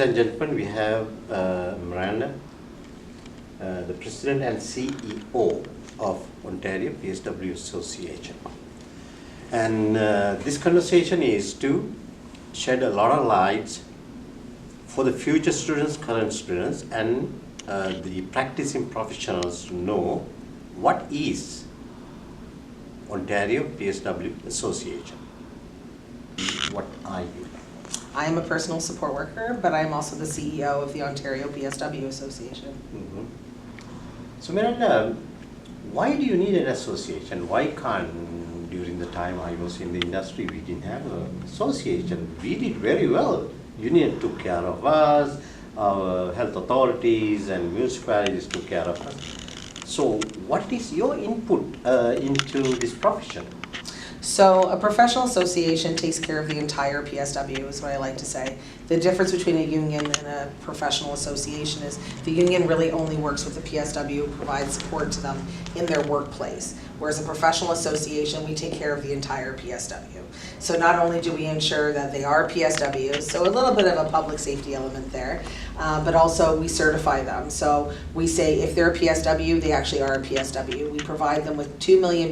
and gentlemen, we have Miranda, the President and CEO of Ontario PSW Association. And this conversation is to shed a lot of light for the future students, current students, and the practicing professionals to know what is Ontario PSW Association. What are you? I am a personal support worker, but I am also the CEO of the Ontario PSW Association. Mm-hmm. So Miranda, why do you need an association? Why can't, during the time I was in the industry, we didn't have an association? We did very well. Union took care of us, our health authorities and municipalities took care of us. So what is your input into this profession? So a professional association takes care of the entire PSW is what I like to say. The difference between a union and a professional association is the union really only works with the PSW, provides support to them in their workplace. Whereas a professional association, we take care of the entire PSW. So not only do we ensure that they are PSWs, so a little bit of a public safety element there, but also we certify them. So we say if they're a PSW, they actually are a PSW. We provide them with $2 million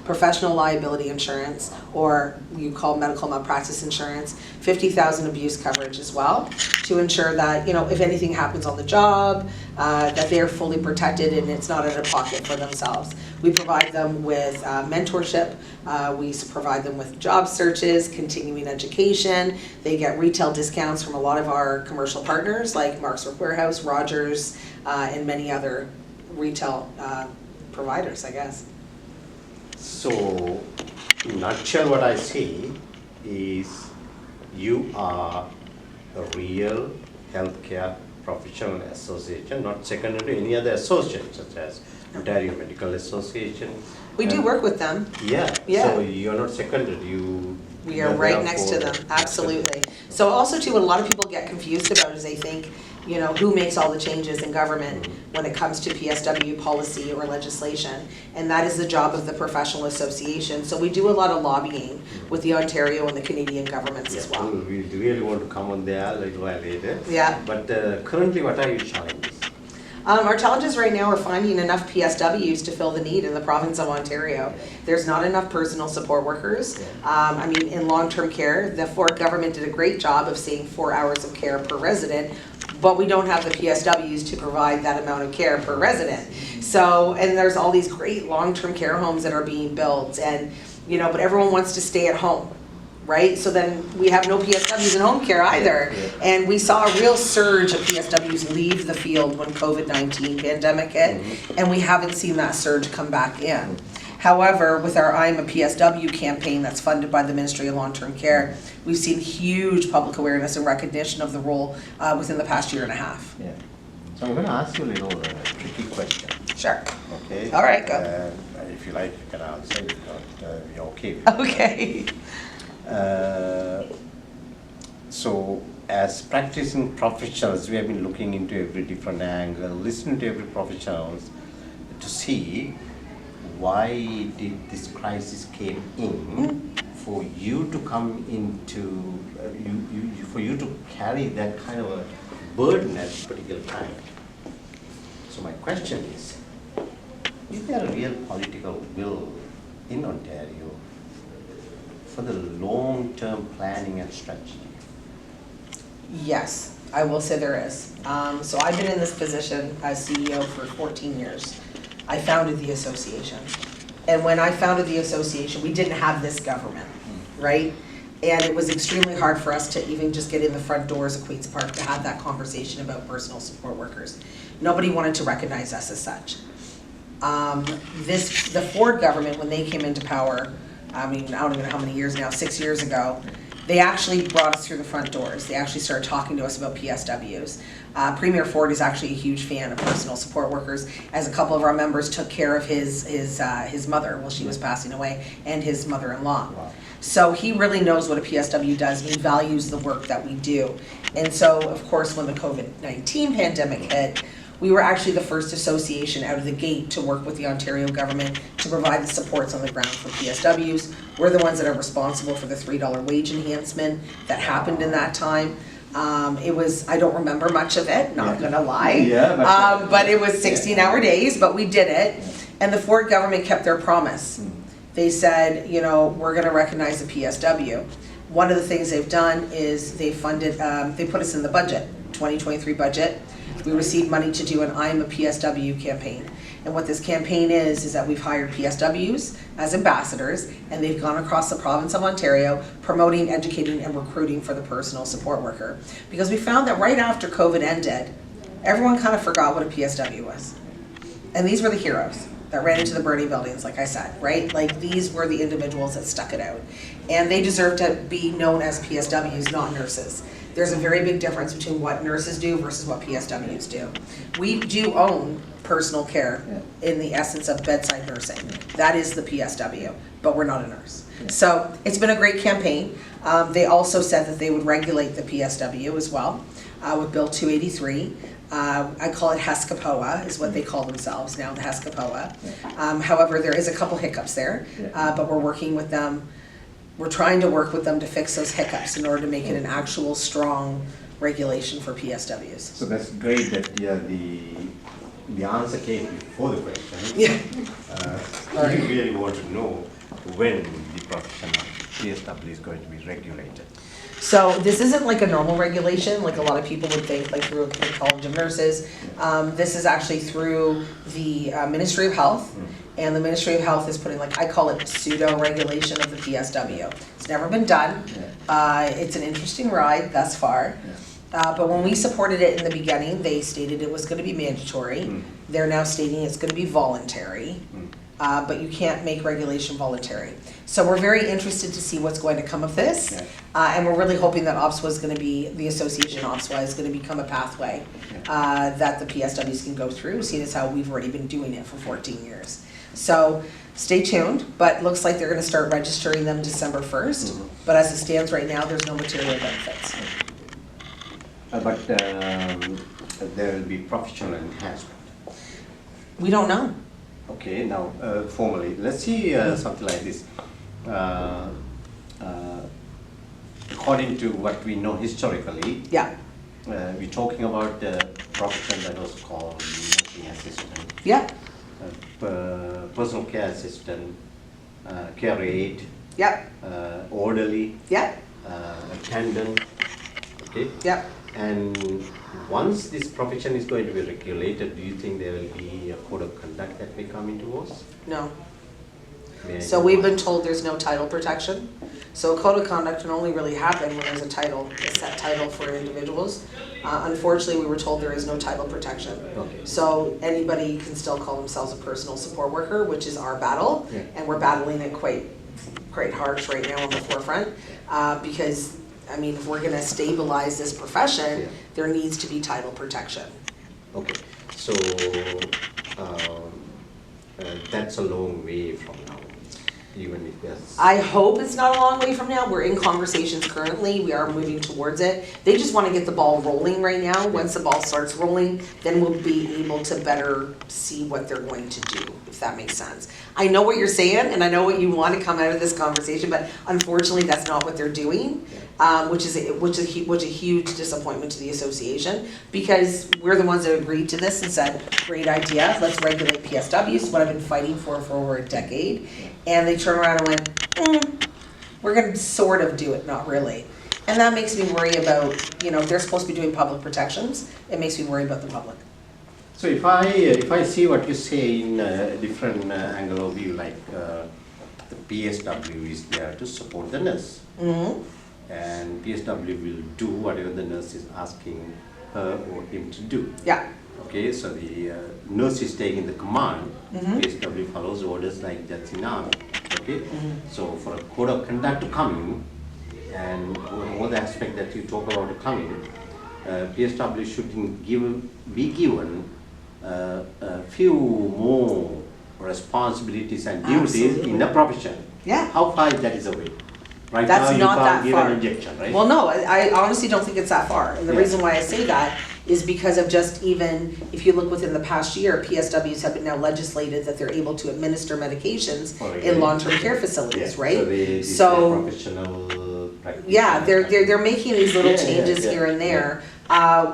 professional liability insurance, or you call medical malpractice insurance, $50,000 abuse coverage as well, to ensure that, you know, if anything happens on the job, that they are fully protected and it's not out of pocket for themselves. We provide them with mentorship, we provide them with job searches, continuing education. They get retail discounts from a lot of our commercial partners like Mark's Work Warehouse, Rogers, and many other retail providers, I guess. So, in a nutshell, what I see is you are a real healthcare professional association, not secondary to any other association, such as Ontario Medical Association. We do work with them. Yeah. So you're not secondary. We are right next to them. Absolutely. So also too, what a lot of people get confused about is they think, you know, who makes all the changes in government when it comes to PSW policy or legislation, and that is the job of the professional association. So we do a lot of lobbying with the Ontario and the Canadian governments as well. We really want to come on there a little while later. Yeah. But currently, what are your challenges? Our challenges right now are finding enough PSWs to fill the need in the province of Ontario. There's not enough personal support workers. I mean, in long-term care, the Ford government did a great job of saying 4 hours of care per resident, but we don't have the PSWs to provide that amount of care per resident. So, and there's all these great long-term care homes that are being built, and, you know, but everyone wants to stay at home. Right? So then we have no PSWs in home care either. And we saw a real surge of PSWs leave the field when COVID-19 pandemic hit, and we haven't seen that surge come back in. However, with our I'm a PSW campaign that's funded by the Ministry of Long-Term Care, we've seen huge public awareness and recognition of the role within the past year and a half. Yeah. So I'm going to ask you a little tricky question. Sure. Okay. All right, go. If you like, you can answer. If not, you're okay. Okay. So as practicing professionals, we have been looking into every different angle, listening to every professional to see why did this crisis came in for you to come into, for you to carry that kind of a burden at this particular time. So my question is there a real political will in Ontario for the long-term planning and strategy? Yes, I will say there is. So I've been in this position as CEO for 14 years. I founded the association. And when I founded the association, we didn't have this government, right? And it was extremely hard for us to even just get in the front doors of Queen's Park to have that conversation about personal support workers. Nobody wanted to recognize us as such. The Ford government, when they came into power, I mean, I don't even know how many years now, 6 years ago, they actually brought us through the front doors. They actually started talking to us about PSWs. Premier Ford is actually a huge fan of personal support workers, as a couple of our members took care of his mother while she was passing away, and his mother-in-law. Wow. So he really knows what a PSW does, and he values the work that we do. And so, of course, when the COVID-19 pandemic hit, we were actually the first association out of the gate to work with the Ontario government to provide the supports on the ground for PSWs. We're the ones that are responsible for the $3 wage enhancement that happened in that time. It was, I don't remember much of it, not gonna lie. Yeah, But it was 16-hour days, but we did it. And the Ford government kept their promise. They said, you know, we're gonna recognize the PSW. One of the things they've done is they funded, they put us in the budget, 2023 budget. We received money to do an I'm a PSW campaign. And what this campaign is that we've hired PSWs as ambassadors, and they've gone across the province of Ontario promoting, educating, and recruiting for the personal support worker. Because we found that right after COVID ended, everyone kind of forgot what a PSW was. And these were the heroes that ran into the burning buildings, like I said, right? Like, these were the individuals that stuck it out. And they deserve to be known as PSWs, not nurses. There's a very big difference between what nurses do versus what PSWs do. We do own personal care in the essence of bedside nursing. That is the PSW, but we're not a nurse. So it's been a great campaign. They also said that they would regulate the PSW as well with Bill 283. I call it HESCAPOA, is what they call themselves now, the HESCAPOA. However, there is a couple hiccups there, but we're working with them. We're trying to work with them to fix those hiccups in order to make it an actual strong regulation for PSWs. So that's great that the answer came before the question. Yeah. I really want to know when the profession of PSW is going to be regulated. So this isn't like a normal regulation, like a lot of people would think, like through the College of Nurses. This is actually through the Ministry of Health, and the Ministry of Health is putting, like, I call it pseudo-regulation of the PSW. It's never been done. It's an interesting ride thus far. But when we supported it in the beginning, they stated it was going to be mandatory. They're now stating it's going to be voluntary. But you can't make regulation voluntary. So we're very interested to see what's going to come of this. And we're really hoping that OPSWA is going to be, the association OPSWA is going to become a pathway that the PSWs can go through, seeing as how we've already been doing it for 14 years. So stay tuned, but looks like they're going to start registering them December 1st. But as it stands right now, there's no material benefits. But there will be professional enhancement. We don't know. Okay, now formally, let's see something like this. According to what we know historically, we're talking about the profession that was called nursing assistant, personal care assistant, care aide, orderly, attendant. Okay. And once this profession is going to be regulated, do you think there will be a code of conduct that may come into force? No. So we've been told there's no title protection. So a code of conduct can only really happen when there's a title, a set title for individuals. Unfortunately, we were told there is no title protection. Okay. So anybody can still call themselves a personal support worker, which is our battle, and we're battling it quite harsh right now on the forefront, because I mean, if we're going to stabilize this profession, there needs to be title protection. Okay, so that's a long way from now, even if there's... I hope it's not a long way from now. We're in conversations currently. We are moving towards it. They just want to get the ball rolling right now. Once the ball starts rolling, then we'll be able to better see what they're going to do, if that makes sense. I know what you're saying, and I know what you want to come out of this conversation, but unfortunately, that's not what they're doing. Which is a huge disappointment to the association, because we're the ones that agreed to this and said, great idea, let's regulate PSWs, what I've been fighting for over a decade. And they turn around and went, we're going to sort of do it, not really. And that makes me worry about, you know, if they're supposed to be doing public protections, it makes me worry about the public. So if I see what you say in a different angle of view, like the PSW is there to support the nurse. And PSW will do whatever the nurse is asking her or him to do. Okay, so the nurse is taking the command. PSW follows orders like that's enough. Okay, so for a code of conduct to come in, and all the aspect that you talk about to come in, PSW should be given a few more responsibilities and duties in the profession. How far that is away? Right. That's now you not can't that give far. an injection, right? Well, no, I honestly don't think it's that far. And the reason why I say that is because of just even, if you look within the past year, PSWs have been now legislated that they're able to administer medications in long-term care facilities, right? So the professional practice. Yeah, they're making these little changes here and there,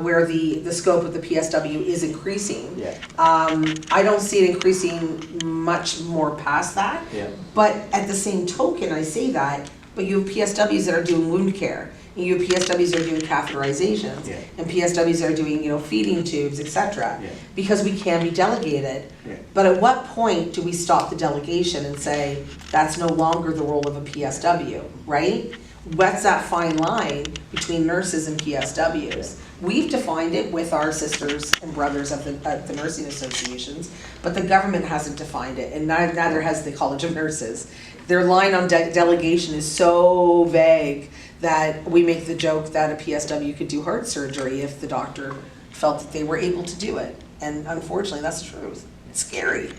where the scope of the PSW is increasing. Yeah. I don't see it increasing much more past that. Yeah. But at the same token, I say that, but you have PSWs that are doing wound care, and you have PSWs that are doing catheterizations, Yeah. and PSWs that are doing, feeding tubes, etc. Yeah. Because we can be delegated. Yeah. But at what point do we stop the delegation and say, that's no longer the role of a PSW, right? What's that fine line between nurses and PSWs? We've defined it with our sisters and brothers of the nursing associations, but the government hasn't defined it, and neither has the College of Nurses. Their line on delegation is so vague that we make the joke that a PSW could do heart surgery if the doctor felt that they were able to do it. And unfortunately, that's the truth. It's scary.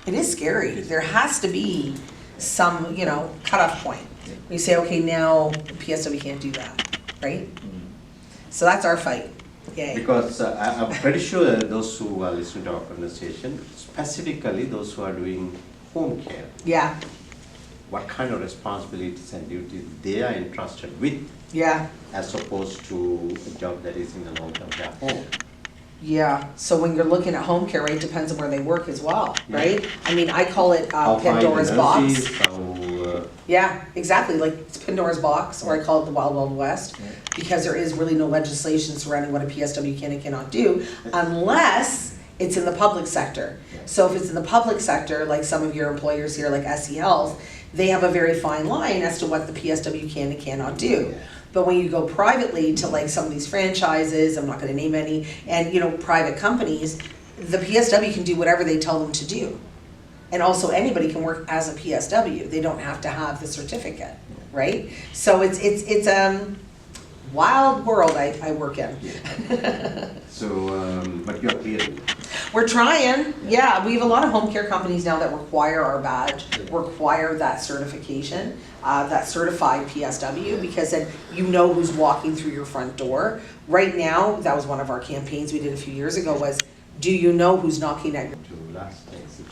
It is scary. There has to be some, cutoff point. We say, okay, now PSW can't do that, right? So that's our fight. Yay. Because I'm pretty sure that those who are listening to our conversation, specifically those who are doing home care, Yeah, what kind of responsibilities and duties they are entrusted with, yeah, as opposed to a job that is in a long-term care home. yeah. So when you're looking at home care, right, it depends on where they work as well, Yeah. right? I mean, I call it How fine the Pandora's nurses, box. how, Yeah, exactly. Like it's Pandora's box, or I call it the Wild Wild West, Yeah. because there is really no legislation surrounding what a PSW can and cannot do, unless it's in the public sector. Yeah. So if it's in the public sector, like some of your employers here, like SE Health, they have a very fine line as to what the PSW can and cannot do. Yeah. But when you go privately to like some of these franchises, I'm not gonna name any, and private companies, the PSW can do whatever they tell them to do. And also anybody can work as a PSW. They don't have to have the certificate, right? So it's wild world I work in. so, but you're clear. We're trying, yeah. We have a lot of home care companies now that require our badge, require that certification, that certified PSW, because then you know who's walking through your front door. Right now, that was one of our campaigns we did a few years ago was, do you know who's knocking at your To last exit,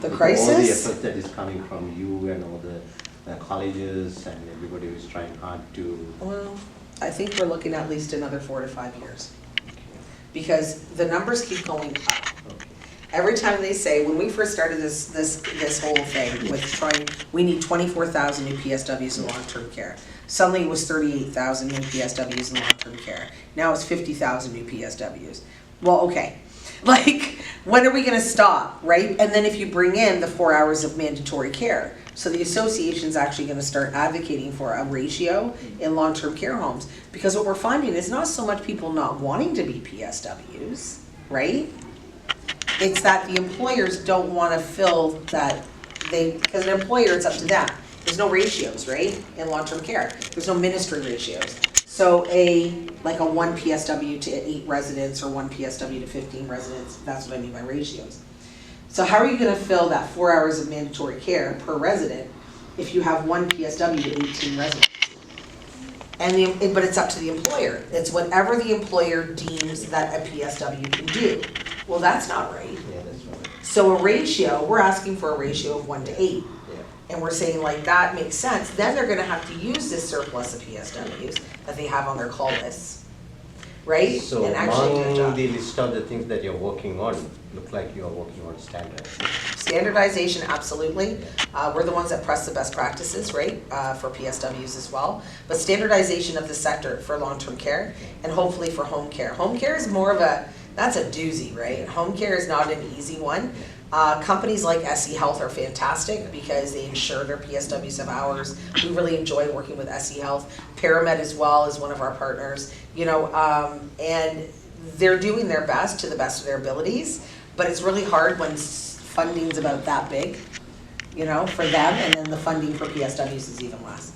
The all crisis? the effort that is coming from you and all the colleges and everybody who is trying hard to. Well, I think we're looking at least another 4 to 5 years. Because the numbers keep going up. Okay. Every time they say, when we first started this whole thing with trying, we need 24,000 new PSWs in long-term care. Suddenly it was 38,000 new PSWs in long-term care. Now it's 50,000 new PSWs. Well, okay. Like, when are we gonna stop, right? And then if you bring in the 4 hours of mandatory care, so the association's actually gonna start advocating for a ratio in long-term care homes. Because what we're finding is not so much people not wanting to be PSWs, right? It's that the employers don't wanna fill that, because an employer, it's up to them. There's no ratios, right, in long-term care. There's no ministry ratios. So like a 1 PSW to 8 residents or 1 PSW to 15 residents, that's what I mean by ratios. So how are you gonna fill that 4 hours of mandatory care per resident if you have 1 PSW to 18 residents? But it's up to the employer. It's whatever the employer deems that a PSW can do. Well, that's not right. Yeah, that's right. So a ratio, we're asking for a ratio of 1 to 8. Yeah. And we're saying like that makes sense, then they're gonna have to use this surplus of PSWs that they have on their call lists, right? So And actually do a among job. the list of the things that you're working on, look like you're working on standards. Standardization, absolutely. We're the ones that press the best practices, right, for PSWs as well. But standardization of the sector for long-term care and hopefully for home care. Home care is more of that's a doozy, right? Home care is not an easy one. Companies like SE Health are fantastic because they ensure their PSWs have hours. We really enjoy working with SE Health. Paramed as well is one of our partners, and they're doing their best to the best of their abilities, but it's really hard when funding's about that big, for them, and then the funding for PSWs is even less.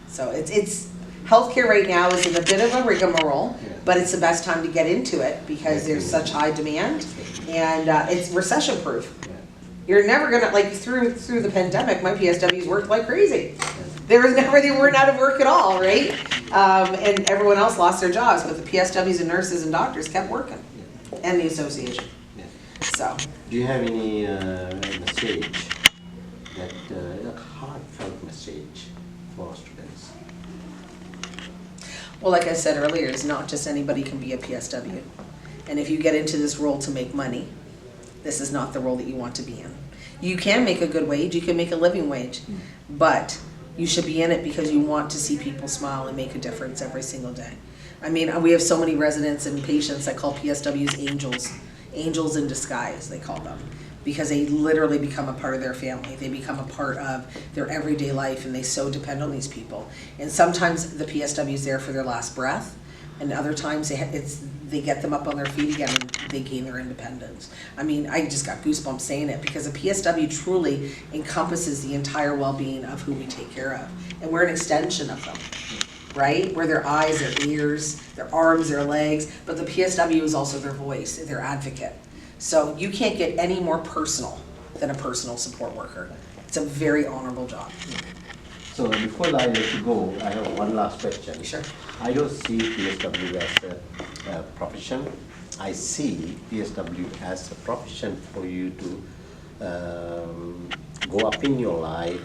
So it's healthcare right now is in a bit of a rigmarole, but it's the best time to get into it because there's such high demand and it's recession proof. You're never gonna, like through the pandemic, my PSWs worked like crazy. They weren't out of work at all, right? And everyone else lost their jobs, but the PSWs and nurses and doctors kept working, and the association. So. Do you have any message that, a heartfelt message Well, like I said earlier, it's not just anybody can be a PSW. And if you get into this role to make money, this is not the role that you want to be in. You can make a good wage, you can make a living wage, but you should be in it because you want to see people smile and make a difference every single day. I mean, we have so many residents and patients that call PSWs angels, angels in disguise, they call them, because they literally become a part of their family. They become a part of their everyday life, and they so depend on these people. And sometimes the PSW is there for their last breath, and other times they get them up on their feet again and they gain their independence. I mean, I just got goosebumps saying it, because a PSW truly encompasses the entire well-being of who we take care of. And we're an extension of them, right? We're their eyes, their ears, their arms, their legs, but the PSW is also their voice, their advocate. So you can't get any more personal than a personal support worker. It's a very honorable job. So before I let you go, I have one last question. Sure. I don't see PSW as a profession. I see PSW as a profession for you to go up in your life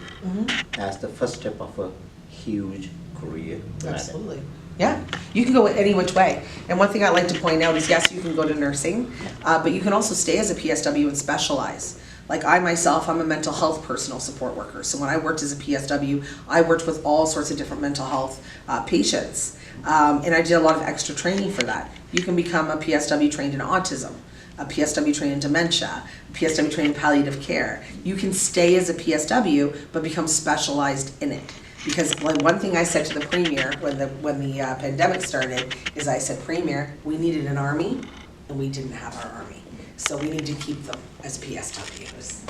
as the first step of a huge career ladder. Absolutely. Yeah, you can go any which way. And one thing I like to point out is, yes, you can go to nursing, but you can also stay as a PSW and specialize. Like I myself, I'm a mental health personal support worker. So when I worked as a PSW, I worked with all sorts of different mental health patients. And I did a lot of extra training for that. You can become a PSW trained in autism, a PSW trained in dementia, a PSW trained in palliative care. You can stay as a PSW, but become specialized in it. Because like one thing I said to the Premier when the pandemic started is, I said, Premier, we needed an army and we didn't have our army. So we need to keep them as PSWs.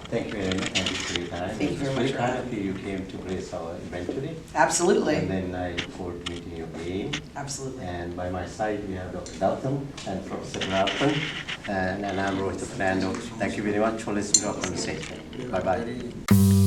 Thank you very much for your time. Thank you very much. It's very kind of you came to grace our event today. Absolutely. And then I look forward to meeting you again. Absolutely. And by my side we have Dr. Dalton and Professor Dalton, and I'm Rohit Fernando. Thank you very much for listening to our conversation. Bye-bye.